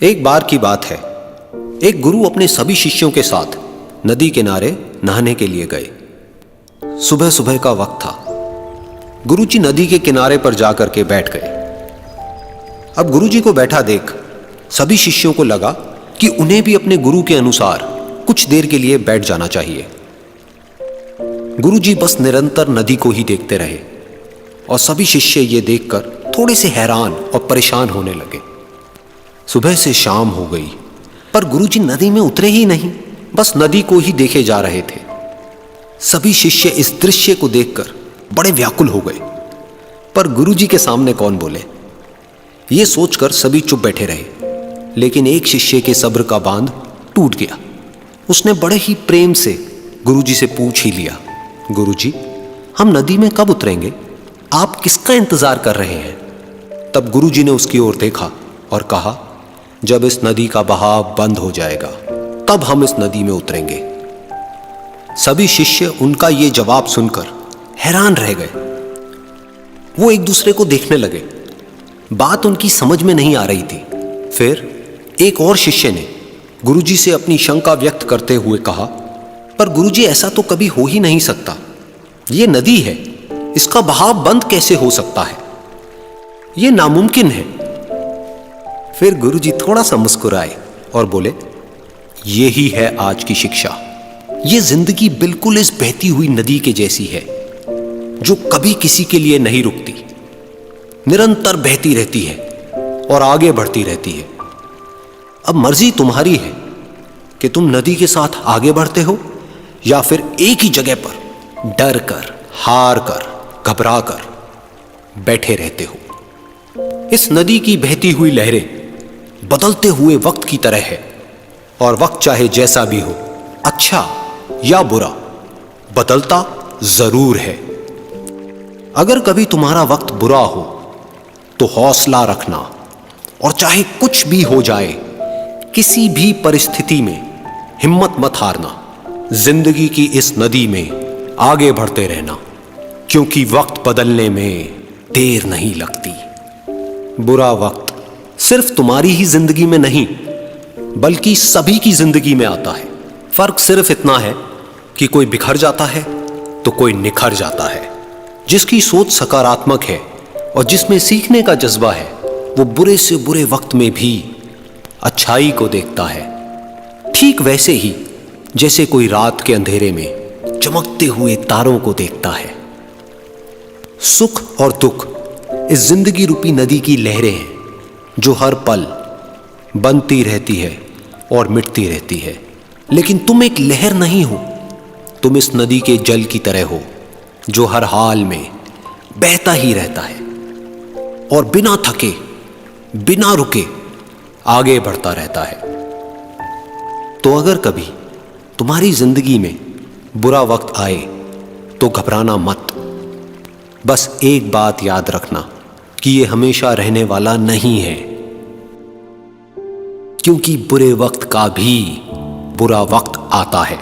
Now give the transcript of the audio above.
एक बार की बात है, एक गुरु अपने सभी शिष्यों के साथ नदी किनारे नहाने के लिए गए। सुबह सुबह का वक्त था। गुरुजी नदी के किनारे पर जाकर के बैठ गए। अब गुरुजी को बैठा देख सभी शिष्यों को लगा कि उन्हें भी अपने गुरु के अनुसार कुछ देर के लिए बैठ जाना चाहिए। गुरुजी बस निरंतर नदी को ही देखते रहे और सभी शिष्य ये देखकर थोड़े से हैरान और परेशान होने लगे। सुबह से शाम हो गई पर गुरुजी नदी में उतरे ही नहीं, बस नदी को ही देखे जा रहे थे। सभी शिष्य इस दृश्य को देखकर बड़े व्याकुल हो गए, पर गुरुजी के सामने कौन बोले, ये सोचकर सभी चुप बैठे रहे। लेकिन एक शिष्य के सब्र का बांध टूट गया। उसने बड़े ही प्रेम से गुरुजी से पूछ ही लिया, गुरुजी, हम नदी में कब उतरेंगे? आप किसका इंतजार कर रहे हैं? तब गुरुजी ने उसकी ओर देखा और कहा, जब इस नदी का बहाव बंद हो जाएगा तब हम इस नदी में उतरेंगे। सभी शिष्य उनका ये जवाब सुनकर हैरान रह गए। वो एक दूसरे को देखने लगे। बात उनकी समझ में नहीं आ रही थी। फिर एक और शिष्य ने गुरुजी से अपनी शंका व्यक्त करते हुए कहा, पर गुरुजी, ऐसा तो कभी हो ही नहीं सकता। ये नदी है, इसका बहाव बंद कैसे हो सकता है? ये नामुमकिन है। फिर गुरुजी थोड़ा सा मुस्कुराए और बोले, यही है आज की शिक्षा। ये जिंदगी बिल्कुल इस बहती हुई नदी के जैसी है, जो कभी किसी के लिए नहीं रुकती, निरंतर बहती रहती है और आगे बढ़ती रहती है। अब मर्जी तुम्हारी है कि तुम नदी के साथ आगे बढ़ते हो या फिर एक ही जगह पर डर कर, हार कर, घबरा कर बैठे रहते हो। इस नदी की बहती हुई लहरें बदलते हुए वक्त की तरह है, और वक्त चाहे जैसा भी हो, अच्छा या बुरा, बदलता जरूर है। अगर कभी तुम्हारा वक्त बुरा हो तो हौसला रखना, और चाहे कुछ भी हो जाए, किसी भी परिस्थिति में हिम्मत मत हारना। जिंदगी की इस नदी में आगे बढ़ते रहना, क्योंकि वक्त बदलने में देर नहीं लगती। बुरा वक्त सिर्फ तुम्हारी ही जिंदगी में नहीं, बल्कि सभी की जिंदगी में आता है। फर्क सिर्फ इतना है कि कोई बिखर जाता है तो कोई निखर जाता है। जिसकी सोच सकारात्मक है और जिसमें सीखने का जज्बा है, वो बुरे से बुरे वक्त में भी अच्छाई को देखता है। ठीक वैसे ही जैसे कोई रात के अंधेरे में चमकते हुए तारों को देखता है। सुख और दुख इस जिंदगी रूपी नदी की लहरें हैं, जो हर पल बनती रहती है और मिटती रहती है। लेकिन तुम एक लहर नहीं हो, तुम इस नदी के जल की तरह हो, जो हर हाल में बहता ही रहता है और बिना थके, बिना रुके आगे बढ़ता रहता है। तो अगर कभी तुम्हारी जिंदगी में बुरा वक्त आए तो घबराना मत। बस एक बात याद रखना कि ये हमेशा रहने वाला नहीं है, क्योंकि बुरे वक्त का भी बुरा वक्त आता है।